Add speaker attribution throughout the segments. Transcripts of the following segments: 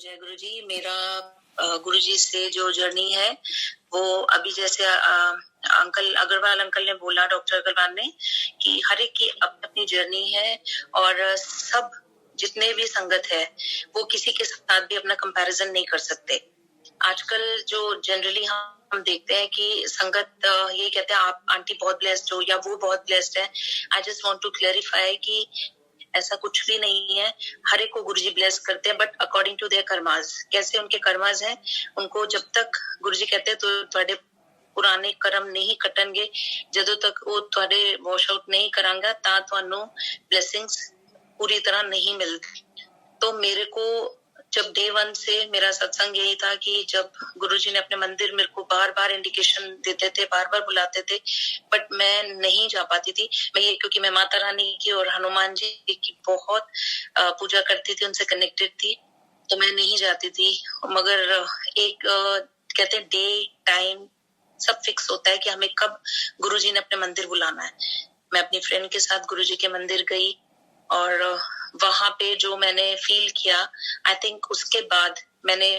Speaker 1: जय गुरु जी। मेरा गुरु जी से जो जर्नी है वो अभी जैसे अंकल अग्रवाल अंकल ने बोला, डॉक्टर अग्रवाल ने, कि हर एक की अपनी अपनी जर्नी है और सब जितने भी संगत है वो किसी के साथ भी अपना कंपैरिजन नहीं कर सकते। आजकल जो जनरली हम देखते हैं कि संगत ये कहते हैं आप आंटी बहुत ब्लेस्ड हो या वो बहुत ब्लेस्ड है। I just want to clarify कि ऐसा कुछ भी नहीं है। हर एक को गुरुजी ब्लेस करते हैं, but according to their karmas. कैसे उनके कर्मास हैं, उनको जब तक गुरुजी कहते हैं तो ਤੁਹਾਡੇ पुराने कर्म नहीं कटणगे, ਜਦੋਂ तक वो ਤੁਹਾਡੇ वॉश आउट नहीं करांगा ਤਾਂ ਤੁਹਾਨੂੰ ब्लेसिंग्स पूरी तरह नहीं मिलती। तो मेरे को जब डे वन से मेरा सत्संग यही था कि जब गुरुजी ने अपने मंदिर मेरे को बार बार इंडिकेशन देते थे, बार बार बुलाते थे, बट मैं नहीं जा पाती थी। मैं ये क्योंकि मैं माता रानी की और हनुमान जी की बहुत पूजा करती थी, उनसे कनेक्टेड थी, तो मैं नहीं जाती थी। मगर एक कहते हैं डे टाइम सब फिक्स होता है कि हमें कब गुरुजी ने अपने मंदिर बुलाना है। मैं अपनी फ्रेंड के साथ गुरुजी के मंदिर गई और वहां पे जो मैंने फील किया, आई थिंक उसके बाद मैंने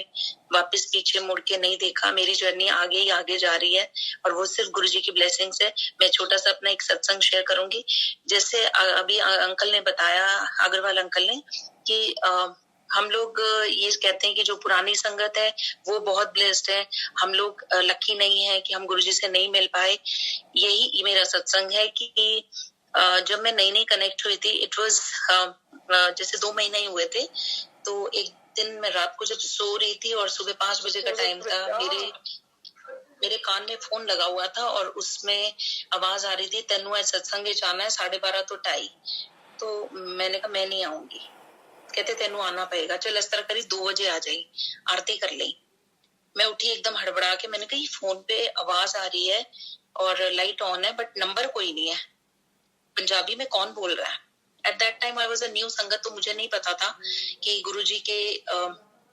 Speaker 1: वापस पीछे मुड़ के नहीं देखा। मेरी जर्नी आगे ही आगे जा रही है और वो सिर्फ गुरुजी की ब्लेसिंग्स है। मैं छोटा सा अपना एक सत्संग शेयर करूंगी। जैसे अभी अंकल ने बताया, अग्रवाल अंकल ने, कि हम लोग ये कहते हैं कि जो पुरानी संगत है वो बहुत ब्लेस्ड है, हम लोग लकी नहीं है कि हम गुरुजी से नहीं मिल पाए। यही मेरा सत्संग है कि जब मैं नई नई कनेक्ट हुई थी, इट वाज जैसे 2 महीने ही हुए थे, तो एक दिन मैं रात को जब सो रही थी और सुबह 5 बजे का टाइम था, मेरे कान में फोन लगा हुआ था और उसमें आवाज आ रही थी, तेनू ऐ सत्संग जाना है 12:30 तो 2:30। तो मैंने कहा मैं नहीं आऊंगी। कहते तेनू आना पड़ेगा, चल इस तरह करी 2 बजे आ जाई, आरती कर ली। मैं उठी एकदम हड़बड़ा के, मैंने कहा ये फोन पे आवाज आ रही है और लाइट ऑन है बट नंबर कोई नहीं है, पंजाबी में कौन बोल रहा है। At that time I was a new संगत, तो मुझे नहीं पता था कि गुरुजी के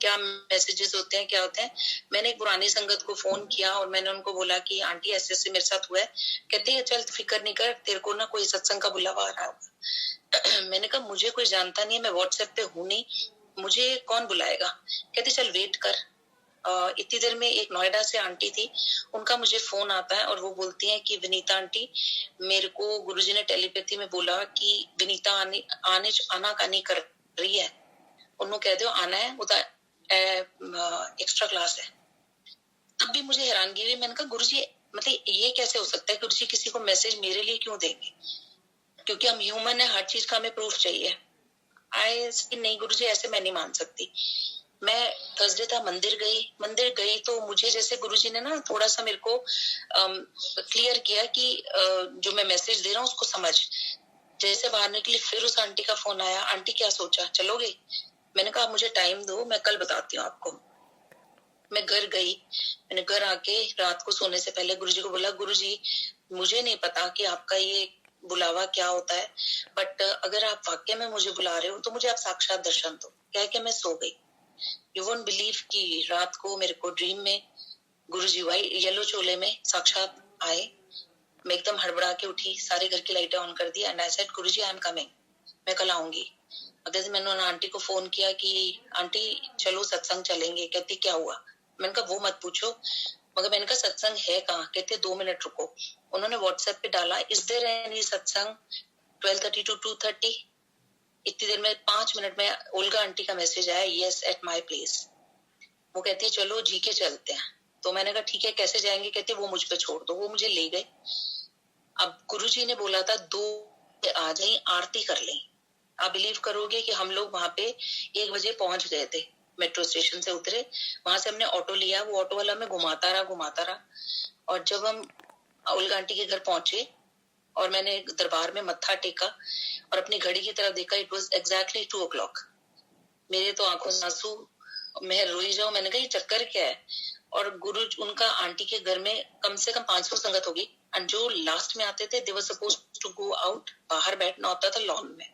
Speaker 1: क्या मैसेजेस होते हैं, क्या होते हैं। मैंने एक पुरानी संगत को फोन किया और मैंने उनको बोला कि आंटी ऐसे ऐसे मेरे साथ हुआ है। कहते हैं चल फिक्र नहीं कर, तेरे को ना कोई सत्संग का बुलावा आ रहा होगा। मैंने कहा मुझे कोई जानता नहीं है, मैं व्हाट्सएप पे हूँ नहीं, मुझे कौन बुलाएगा। कहते चल वेट कर। इतनी देर में एक नोएडा से आंटी थी, उनका मुझे फोन आता है और वो बोलती हैं कि विनीता आंटी, मेरे को गुरुजी ने टेलीपैथी में बोला कि विनीता आना कानी कर रही है, उन्होंने कह दो आना है, वो एक्स्ट्रा क्लास है। तब भी मुझे हैरानगी हुई। मैंने कहा गुरुजी मतलब ये कैसे हो सकता है, गुरुजी किसी को मैसेज मेरे लिए क्यों देंगे, क्योंकि हम ह्यूमन है, हर चीज का हमें प्रूफ चाहिए। नहीं गुरुजी ऐसे मैं नहीं मान सकती। मैं थर्सडे था, मंदिर गई तो मुझे जैसे गुरुजी ने ना थोड़ा सा मेरे को क्लियर किया कि जो मैं मैसेज दे रहा हूँ उसको समझ। जैसे बाहर निकली फिर उस आंटी का फोन आया, आंटी क्या सोचा, चलोगे। मैंने कहा मुझे टाइम दो, मैं कल बताती हूँ आपको। मैं घर गई, मैंने घर आके रात को सोने से पहले गुरुजी को बोला, गुरुजी मुझे नहीं पता कि आपका ये बुलावा क्या होता है, बट अगर आप वाकई में मुझे बुला रहे हो तो मुझे आप साक्षात दर्शन दो। कह के मैं सो गई। यू वोंट बिलीव कि रात को मेरे को ड्रीम में गुरुजी वाइट येलो चोले में साक्षात आए। मैं एकदम हड़बड़ा के उठी, सारे घर की लाइटें ऑन कर दी and I said Guruji I am coming, मैं कल आऊंगी। अगले दिन मैंने आंटी को फोन किया कि आंटी चलो सत्संग चलेंगे। कहती क्या हुआ। मैंने कहा वो मत पूछो, मगर मैंने कहा सत्संग है कहाँ। कहते 2 मिनट रुको। उन्होंने व्हाट्सएप पे डाला, इज देयर एनी सत्संग 12:30 to 2:30। इतनी देर में 5 मिनट में ओल्गा आंटी का मैसेज आया, यस एट माय प्लेस। वो कहती है चलो जी के चलते हैं। तो मैंने कहा ठीक है, कैसे जाएंगे। कहती वो मुझ पे छोड़ दो। वो मुझे ले गए। अब गुरुजी ने बोला था 2 आ जाए, आरती कर लें। आप बिलीव करोगे कि हम लोग वहां पे 1 बजे पहुंच गए थे। मेट्रो स्टेशन से उतरे, वहां से हमने ऑटो लिया, वो ऑटो वाला में घुमाता रहा। और जब हम ओल्गा आंटी के घर पहुंचे और मैंने दरबार में मत्था टेका और अपनी घड़ी की तरफ देखा, इट वाज एग्जैक्टली 2 o'clock। मेरे तो आंखों से आंसू, मैं रोई जाऊं। मैंने कहा ये चक्कर क्या है। और गुरु उनका आंटी के घर में कम से कम 500 संगत होगी एंड जो लास्ट में आते थे they were supposed to go out, बाहर बैठना होता था लॉन में,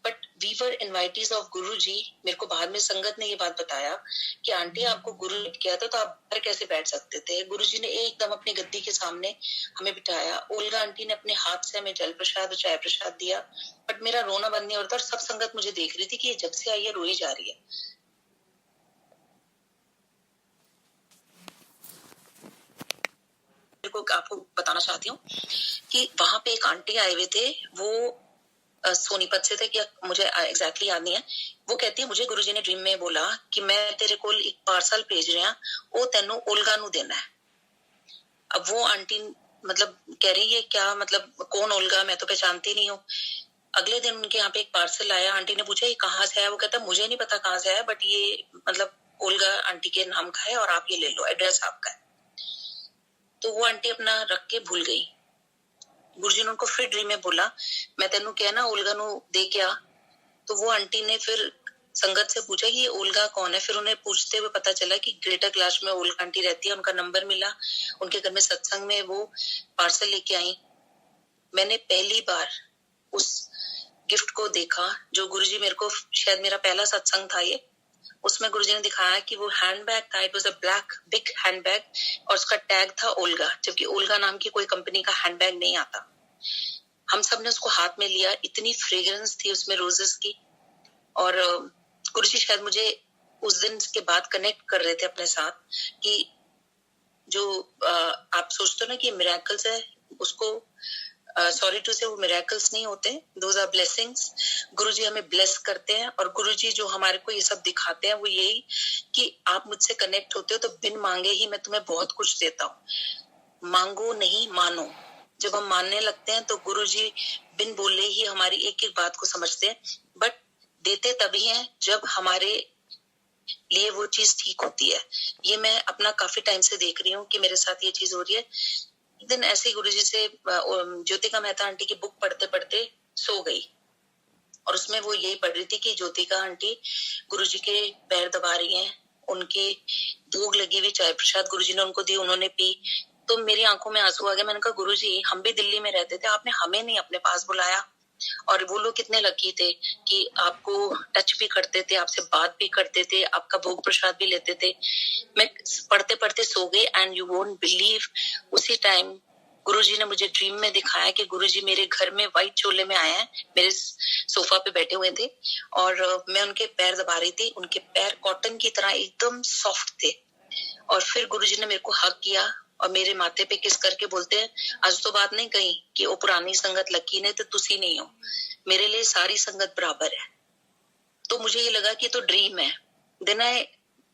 Speaker 1: but we were invitees of Guru ji. मेरे को बाद में संगत ने ये बात बताया कि आंटी आपको गुरु ने किया था तो आप बाहर कैसे बैठ सकते थे। गुरु जी ने एकदम अपनी गद्दी के सामने हमें बिठाया। ओल्गा आंटी ने अपने हाथ से हमें जल प्रसाद और चाय प्रसाद दिया, बट मेरा रोना बंद नहीं होता और सब संगत मुझे देख रही थी कि ये जब से आई है रोई जा रही है। आपको बताना चाहती हूँ कि वहां पे एक आंटी आए हुए थे, वो सोनीपत से थे, कि मुझे एग्जैक्टली याद नहीं है। वो कहती है मुझे गुरुजी ने ड्रीम में बोला कि मैं तेरे को एक पार्सल भेज रहा, वो तेनू ओल्गा नू देना है। अब वो आंटी मतलब कह रही है क्या, मतलब कौन ओल्गा, मैं तो पहचानती नहीं हूँ। अगले दिन उनके यहाँ पे एक पार्सल आया, आंटी ने पूछा ये कहाँ से आया, वो कहता मुझे नहीं पता कहाँ से आया, बट ये मतलब ओल्गा आंटी के नाम का है और आप ये ले लो, एड्रेस आपका है। तो वो आंटी अपना रख के भूल गई। गुरुजी ने उनको फिर ड्रीम में बोला मैं तेनू क्या ना ओल्गा नू दे के आ। तो वो आंटी ने फिर संगत से पूछा कि ये ओल्गा कौन है। फिर उन्हें पूछते हुए पता चला कि ग्रेटर क्लास में ओल्गा आंटी रहती है, उनका नंबर मिला, उनके घर में सत्संग में वो पार्सल लेके आई। मैंने पहली बार उस गिफ्ट को देखा जो गुरुजी मेरे को, शायद मेरा पहला सत्संग था ये, उसमें गुरुजी ने दिखाया कि वो हैंडबैग था, it was a black big handbag और उसका टैग था ओल्गा, जबकि ओल्गा नाम की कोई कंपनी का हैंडबैग नहीं आता। हम सब ने उसको हाथ में लिया, इतनी फ्रेग्रेंस थी उसमें रोजेस की। और गुरुजी शायद मुझे उस दिन के बाद कनेक्ट कर रहे थे अपने साथ कि जो आप सोचते हो ना कि मिरेकल्स है, उसको सॉरी टू से वो मिरेकल्स नहीं होते, दोज आर ब्लेसिंग्स। गुरुजी हमें ब्लेस करते हैं और गुरुजी जो हमारे को ये सब दिखाते हैं वो यही कि आप मुझसे कनेक्ट होते हो तो बिन मांगे ही मैं तुम्हें बहुत कुछ देता हूँ। मांगो नहीं, मानो। जब हम मानने लगते हैं तो गुरुजी बिन बोले ही हमारी एक एक बात को समझते हैं, बट देते तभी हैं जब हमारे लिए वो चीज ठीक होती है। ये मैं अपना काफी टाइम से देख रही हूँ कि मेरे साथ ये चीज हो रही है। एक दिन ऐसे ही गुरुजी से ज्योतिका मेहता आंटी की बुक पढ़ते पढ़ते सो गई और उसमें वो यही पढ़ रही थी कि ज्योतिका आंटी गुरुजी के पैर दबा रही हैं, उनके भूख लगी हुई चाय प्रसाद गुरुजी ने उनको दी, उन्होंने पी। तो मेरी आंखों में आंसू आ गए। मैंने कहा गुरुजी हम भी दिल्ली में रहते थे, आपने हमें नहीं अपने पास बुलाया। और वो लोग कितने लकी थे कि आपको टच भी करते थे, आपसे बात भी करते थे, आपका भोग प्रसाद भी लेते थे। मैं पढ़ते पढ़ते सो गई एंड यू वोंट बिलीव, उसी टाइम गुरुजी ने मुझे ड्रीम में दिखाया कि गुरुजी मेरे घर में व्हाइट चोले में आए हैं, मेरे सोफा पे बैठे हुए थे और मैं उनके पैर दबा रही थी। उनके पैर कॉटन की तरह एकदम सॉफ्ट थे। और फिर गुरुजी ने मेरे को हक किया और मेरे माथे पे किस करके बोलते हैं आज तो बात नहीं कही कि वो पुरानी संगत लकी ने तो तुसी नहीं हो, मेरे लिए सारी संगत बराबर है। तो मुझे ये लगा कि तो ड्रीम है। देन आई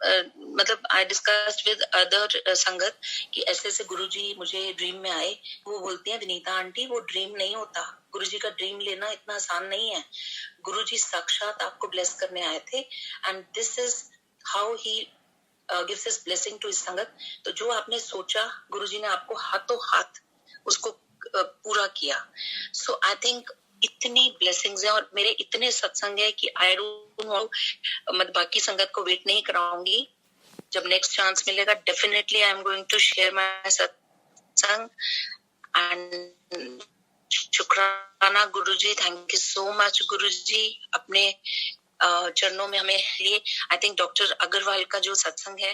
Speaker 1: मतलब आई डिस्कस्ड विद अदर संगत कि ऐसे ऐसे गुरुजी मुझे ड्रीम में आए। वो बोलती हैं विनीता आंटी वो ड्रीम नहीं होता, गुरुजी का ड्रीम लेना इतना आसान नहीं है। गुरुजी साक्षात आपको ब्लेस करने आए थे and this is how he gives his blessing to his sangat. तो जो आपने सोचा गुरुजी ने आपको हाथों हाथ उसको पूरा किया। सो आई थिंक इतनी ब्लेसिंग्स हैं और मेरे इतने सत्संग है कि आई डोंट नो, मतलब बाकी संगत को वेट नहीं कराऊंगी। जब नेक्स्ट चांस मिलेगा definitely I am going to share my satsang and shukrana Guruji, thank you so much Guruji अपने चरणों में हमें लिए। आई थिंक डॉक्टर अग्रवाल का जो सत्संग है